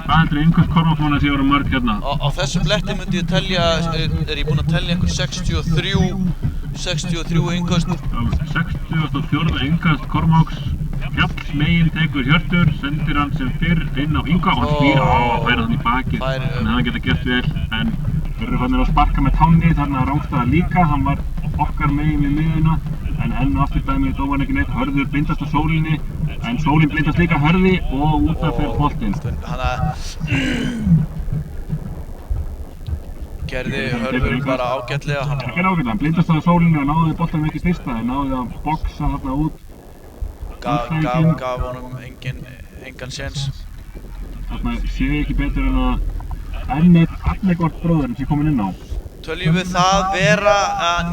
Hvað heldur innkast Kormáksmanna séu marg hérna? Á þessum bletti myndi ég telja, er ég búinn að telja einhver 63 innkast. 64. innkast Kormáks, fjallsmegin tekur Hjörtur, sendir hann sem fyrr inn á Inga og hann snýr á að færa hann í bakið. Þannig að hann geta gert vel, en þeir eru fannir að sparka með tánni, þannig að Rángstaða líka, hann var okkar megin við miðjuna, en enn og aftur dæmið dómarinn ekki neitt, Hörður blindast á sólinni, en sólin blindast líka Hörði og út af fyrir boltinn. Gerði Hörður bara ágætlega. Hann gerði ágætlega, hann blindast á sólinni og náði boltanum ekki fyrsta, en náði að boxa þarna út. Gaf honum engan séns. Þarna sé ég ekki betur en að ennið Arnegård bróðurinn sé komin inn á. Töljum við það vera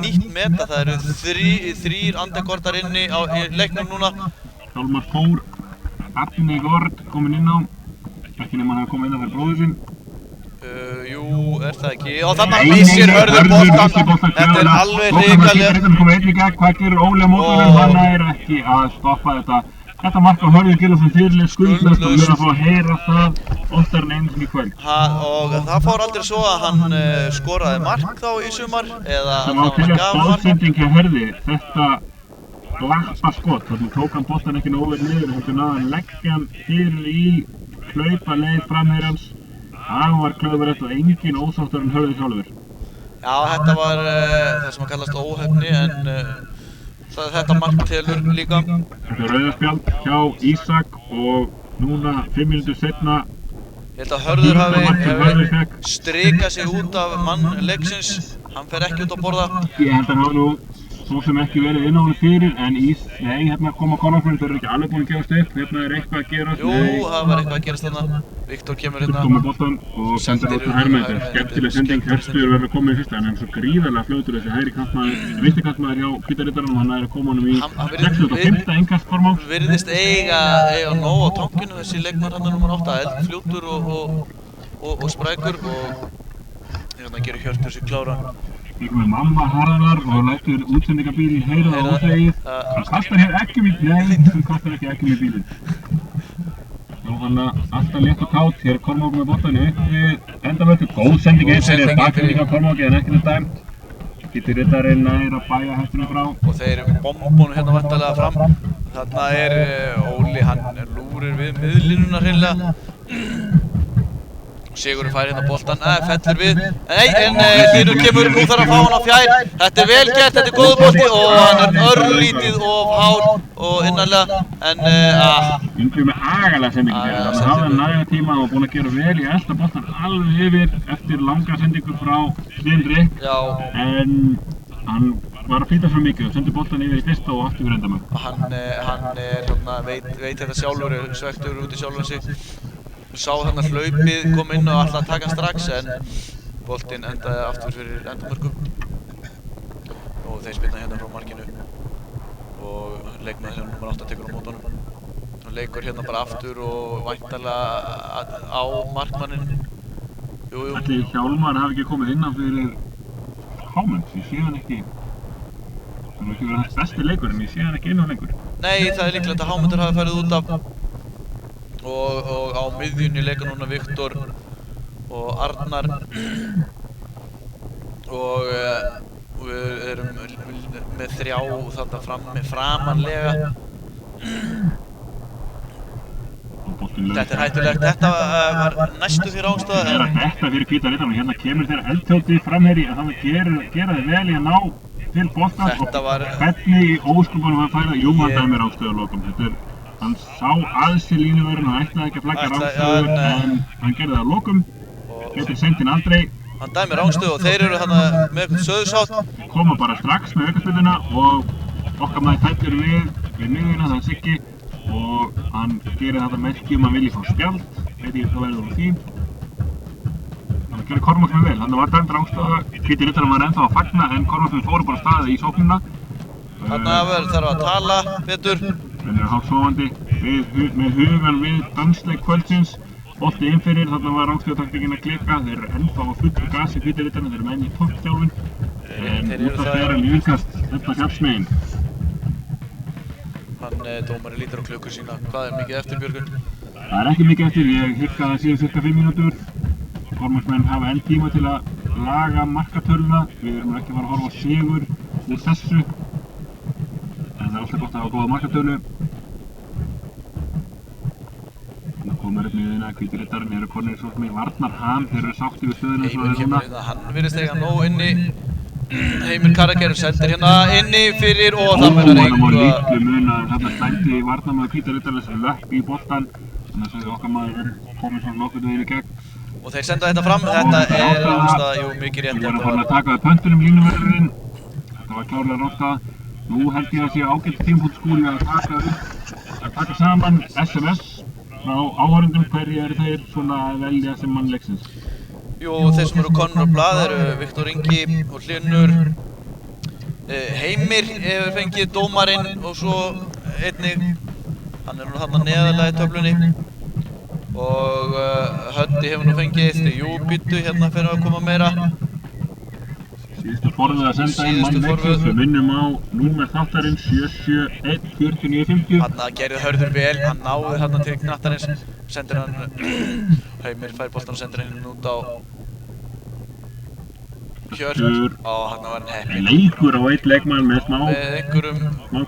nýtt meta, það eru þrír Arnegårdar inni í leiknum núna. Hjálmar Þór, Arnegård komin inn á, ekki nema hann hafi komið inn á fyrir bróður sinn. Jú, er það ekki? Og þarna missir Hörður boltann. Þetta er alveg hrikalega. Hvað gerur Óli á mótornum? Hann er ekki að stoppa þetta. Þetta mark á Hörður Gylfason fyrirlega skuldlaust og við erum að fá að heyra það oftar en einu sinni í kvöld. Og það fór aldrei svo að hann skoraði mark þá í sumar eða það var til að stóðsending hjá Hörði. Þetta glappa skot, þannig tók hann boltann ekki nógu vel niður, heldur náði hann leggja hann fyrir í hlaupa leið framherjans. Það var klöfurett og engin ósáttur en Hörður sjálfur. Já, þetta var það sem að kallast óheppni en þetta mark telur líka. Þetta er rauðarspjald hjá Ísak og núna 5 mínútur seinna. Ég held að Hörður hafi strikað sig út af mann leiksins. Hann fer ekki út að borða. Ég held að hann hafi nú svo sem ekki verið inn á hann fyrir en hérna koma Kormáksmenn, þeir eru ekki alveg búin að gefast upp. Hérna er eitthvað að gerast. Jú, það var eitthvað að gerast þarna. Viktor kemur hérna. Komið boltan og sendir út á hægri megin. Skemmtileg sending, Hjörtur verður komið í fyrsta en hann er svo gríðarlega fljótur þessi hægri kantmaður, vinstri kantmaður hjá Hvíta riddaranum, hann er að koma honum í 65. innkast Kormáks. Virðist eiga nóg á tankinu þessi leikmaður hann er nr. 8, eldfljótur og sprækur og hérna gerir Hjörtur sig klára. Með mamma harðar og lætur útsendingabílinn heyra það óþvegið. Hann kastar hér ekkjum í bílinn. Hann kastar ekki ekkjum í bílinn. Og hann alltaf létt og kátt. Hér er Kormákur með boltann upp við endavöldu. Góð sending eins og er bakgrunni hjá Kormáki en ekkert dæmt. Hvíti riddarinn nær að bæja hestunum frá. Og þeir bombónu hérna væntanlega fram. Þarna er Óli, hann lúrir við miðlínuna hreinlega. Sigurður fær hérna boltann, fellur við. Nei, en Hlynur kemur, nú þarf að fá hann á fjær. Þetta er vel gert, þetta er góður bolti og hann er örlítið of hár og innanlega, en Yngvi með agalega sendingu hér, hann hafði næga tíma og búinn að gera vel í elsta boltann alveg yfir eftir langa sendingu frá Hlynri. En hann var að flýta svo mikið og sendi boltann yfir í fyrsta og aftur fyrir endamörk. Hann er hérna, veit þetta sjálfur, svektur út í sjálfan sig. Sá þarna hlaupið kom inn og ætlaði að taka strax en boltinn endaði aftur fyrir endamörkum og þeir spilna hérna frá markinu og leikmaður hérna nr. 8 tekur á mót honum og leikur hérna bara aftur og væntanlega á markmanninn. Ætli Hjálmar hafi ekki komið innan fyrir Hámund, ég sé hann ekki. Það er ekki verið hans besti leikur en ég sé hann ekki inn á lengur. Nei, það er líklegt að Hámundur hafi farið út af og á miðjunni leika núna Viktor og Arnar og með 3 þarna framanlega. Þetta hættulegt, þetta var næstu því rángstæða. Það að detta fyrir hvíta riddarann og hérna kemur þeirra eldfljótið framherji en það gera þið vel í að ná til boltans og hvernig í ósköpunum hann færa, jú, hann dæmi rángstöðu að lokum. Hann sá að sér línuvörðin og ætlaði ekki að flagga rángstöðu en hann gerði það að lokum, getur sendin aldrei. Hann dæmi rángstöðu og þeir eru þarna með eitthvað söðusátt. Koma bara strax með aukaspyrnuna og okkar maður tættur við miðjuna, það er Siggi og hann gerir þetta merki hann vilji fá spjald, veit ég hvað verður úr því. Þannig gerir Kormáksmenn vel, þannig var dæmd rángstöða, hvíti riddarinn var ennþá að fagna en Kormáksmenn fóru bara staðið í sóknina. Þarna þarf að tala betur. Menn eru hálfsofandi með hugan við dansleik kvöldsins. Bolti inn fyrir, þarna var rángstöðutaktíkin að klika, þeir eru ennþá á fullu gasi hvíti riddarinn, þeir eru menn í toppþjálfun. En út af þeirra líkast þetta fjallsmegin. Hann dómari lítur á klukku sína. Hvað er mikið eftir, Björgun? Það er ekki mikið eftir, ég hygg að það séu cirka 5 mínútur. Kormáksmenn hafa enn tíma til að laga markatöluna. Við erum ekki að fara að horfa á sigur úr þessu. En það er alltaf gott að hafa góða markatölu. Þannig komur upp miðuna, hvíti riddarinn eru konir svo með varnarham, þeir eru sátti við stöðuna eins og það er núna. Hann virðist eiga nóg inni. Heimir Karagerur sendir hérna inni fyrir og það munar Það var litlu munar, þarna stændi varnarmaður hvíta riddarinn sem löpp í boltan. Þannig að okkar maður komið svona nokkurn veginn í gegn. Og þeir senda þetta fram, þetta er rángstæða, jú, mikið rétt. Við erum farin að taka við pöntunum línuvörðurinn. Þetta var klárlega rángstæða. Nú held ég að sé ágætt tímpunkt Skúli að taka saman SMS frá áhorfendum, hverju eru þeir svona að velja sem mann leiksins? Jú, þeir sem eru konur á blað eru Viktor Ingi og Hlynur. Heimir hefur fengið dómarinn og svo einnig, hann er nú þarna neðarlega í töflunni. Og Höddi hefur nú fengið, jú, býttu hérna fyrir að koma meira. Síðustu forvið að senda inn mann leiksins, við minnum á númer þáttarins 7714950. Þarna gerði Hörður vel, hann náði þarna til knattarins, sendir hann, Heimir fær boltan og sendir hann út á Hjört. Þarna var hann heppinn. Leikur á einn leikmann með smá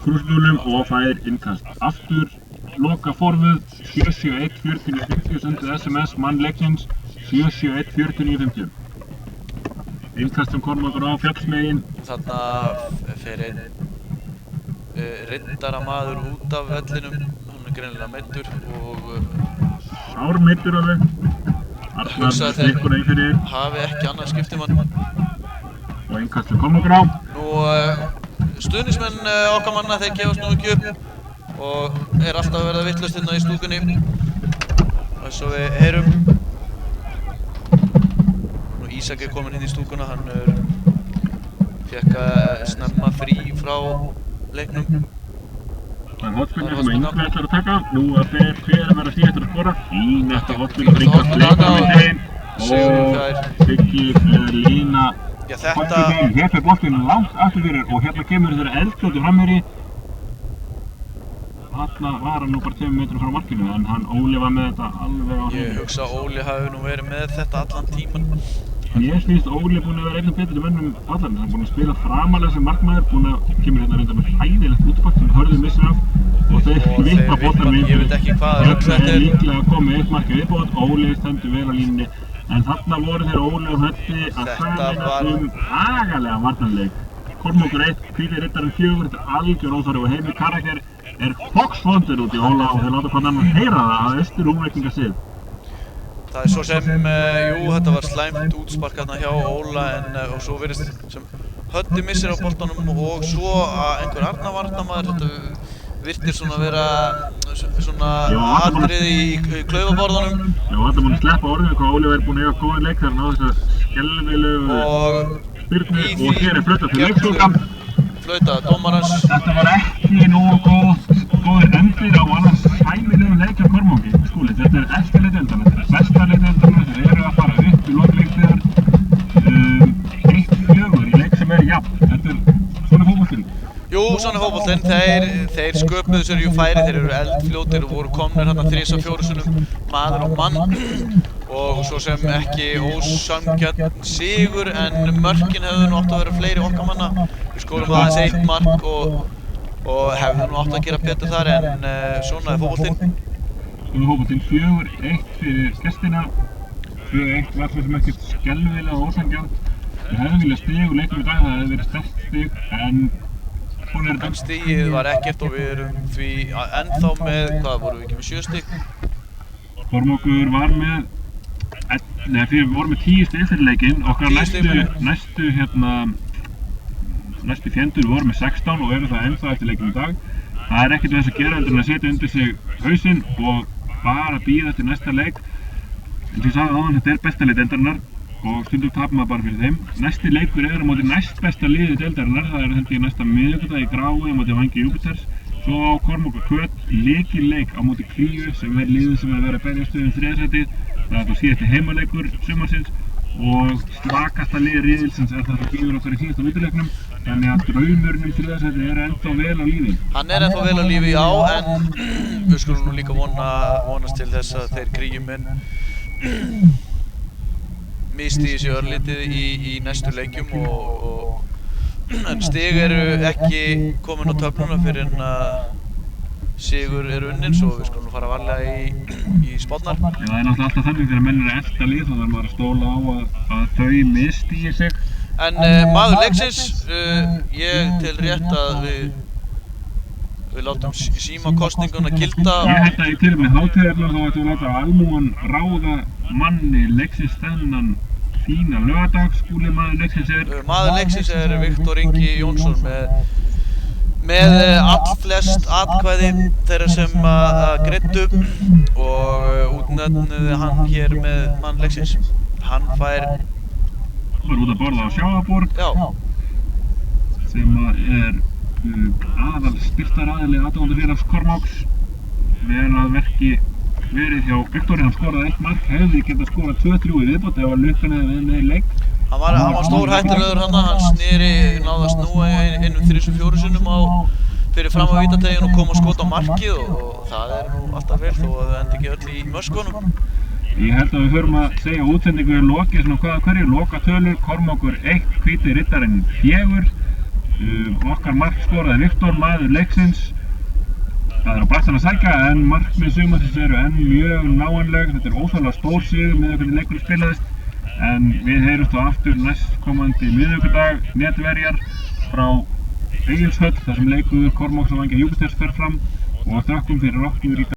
krúsdúlum og fær innkast. Aftur, loka forvið 7714950, sendið SMS mann leiksins 7714950. Innkastum Kormákur á fjallsmegin. Þarna fer einn riddaramaður út af vellinum, hann er greinilega meiddur og sár meiddur alveg. Arnar slikkur einn fyrir. Hafi ekki annað skiptimann. Og innkastum Kormákur á. Nú, stuðningsmenn okkar manna, þeir gefast nú ekki upp og er alltaf að verða vitlaust hérna í stúkunni. Eins og við heyrum. Ísak er kominn inn í stúkuna, hann fekk snemma frí frá leiknum. Það er hotspinna sem Yngvi ætlar að taka. Nú fer hver að vera síðastur að skora. Fínasta hotspinna fyrir Yngvi að leika með þeim. Og Siggi lína hotspinna. Hér fer boltinn langt aftur fyrir og hérna kemur þeirra eldfljóti framherji. Þarna var hann nú bara 2 metrum frá markinu en hann Óli var með þetta alveg á hreinu. Ég hugsa að Óli hafi nú verið með þetta allan tíman. Mér finnst Óli búinn að vera einn af betri mönnum allan. Hann er búinn að spila framalega sem markmaður, kemur hérna reynda með hræðilegt útspakt sem Hörður missir af og þeir vippa boltanum inn. Ég veit ekki hvað rugl þetta er líklega að koma með 1 mark í viðbót, Óli stendur vel á línunni en þarna voru þeir Óli og Höddi að sameina agalega varnarleik. Kormákur 1, hvíti riddarinn 4, þetta er algjör óþarfi og Heimir Karager er foxvondur út í Óla og þeir láta hvern annan heyra það að austur úrveikninga sig. Það er svo sem, jú, þetta var slæmt útspark hérna hjá Óla og svo virðist sem Höddi missir á boltanum og svo að einhver varnarmaður, þetta virtir svona að vera svona atriði í klaufaborðunum. Já, þetta búinn að sleppa orðinu hvað Óli væri búinn að eiga góðan leik þegar hann á þessa skelvilegu spyrnu og hér er flautað til leikslóka. Flauta dómarans. Þetta var ekki nógu góður endir á annars sæmilegum leik hjá Kormáki, Skúli. Þetta er eftir leikdeildarnar, þetta er besta leikdeildarnar, þeir eru að fara upp í lokleiktíðar 1-4 í leik sem er jafn. Þetta er svona fótboltinn. Jú, svona fótboltinn, þeir sköpuðu sér jú færi, þeir eru eldfljótir og voru komnir hérna 3-4 sinnum maður og mann og svo sem ekki ósanngjarn sigur, en mörkin hefðu nú átt að vera fleiri okkar manna. Við skorum aðeins 1 mark og hefðu nú átt að gera betur þar, en svona er fótboltinn. Svona er fótboltinn 4-1 fyrir gestina. 2-1 var svo sem ekkert skelfilega ósanngjarnt. Við hefðum viljað stig úr leiknum í dag, það hefði verið sterkt stig, en svona er þetta. En stigið var ekkert og við erum því ennþá með, hvað vorum við ekki með 7 stig? Kormákur var með, við vorum með 10 stig fyrir leikinn. Okkar næstu fjendur voru með 16 og eru það ennþá eftir leikinn í dag. Það er ekkert þess að gera heldur en að setja undir sig hausinn og bara bíða eftir næsta leik. En sem ég sagði áðan, þetta er besta lið deildarinnar og stundum tapar maður bara fyrir þeim. Næsti leikur er á móti næst besta liði deildarinnar, það er held ég næsta miðvikudag í Grái á móti Væng Júpiters. Svo á Kormákur Hvöt lykilleik á móti Kríu sem er liðið sem er verið að berjast um 3. sætið. Það er þá síðasti heimaleikur sumarsins og svakasta liði riðilsins er það sem gefur okkar í síðasta útileiknum. Þannig að draumurinn um 3. sætið er ennþá vel á lífi. Hann er ennþá vel á lífi, já, en við skulum nú líka vonast til þess að þeir Kríumenn misti sig örlítið í næstu leikjum en stig eru ekki komin á töfluna fyrir en að sigur er unnin, svo við skulum fara varlega í spátnar. Já, það er náttúrulega alltaf þannig þegar menn eru að elta lið, þá þarf maður að stóla á að þau misstígi sig. En maður leiksins, ég tel rétt að við látum símakostninguna gilda. Ég held að til og með hátíðarnar þá ættum við að láta almúgan ráða manni leiksins þennan fína laugardag. Skúli maður leiksins er? Maður leiksins er Viktor Ingi Jónsson með allflest atkvæði þeirra sem greiddu og útnefnuði hann hér með mann leiksins. Hann var út að borða á Sjávarborg. Já. Sem er aðal styrktaraðili aðdáendafélags Kormáks. Vel að verki verið hjá Viktori, hann skoraði 1 mark, hefði getað skorað 2-3 í viðbót ef að lukkan hefði verið með í leik. Hann var stórhættulegur hann náði að snúa einum 3-4 sinnum fyrir fram á vítategin og kom og skot á markið og það er nú alltaf vel þó að það endi ekki öll í möskunum. Ég held að við förum að segja útsendingu er lokið svona hverju lokatölur. Kormákur 1, Hvíti Riddarinn 4. Okkar mark skoraði Viktor, maður leiksins. Það er á brattan að sækja en markmið sumarsins eru enn mjög náanleg. Þetta er ósvalega stór sigur með hvernig leikurinn spilaðist. En við heyrumst á aftur næstkomandi miðvikudag, netverjar frá Egilshöll þar sem leikur Kormáks og Væng Júpiters fer fram og þökkum fyrir okkur í dag.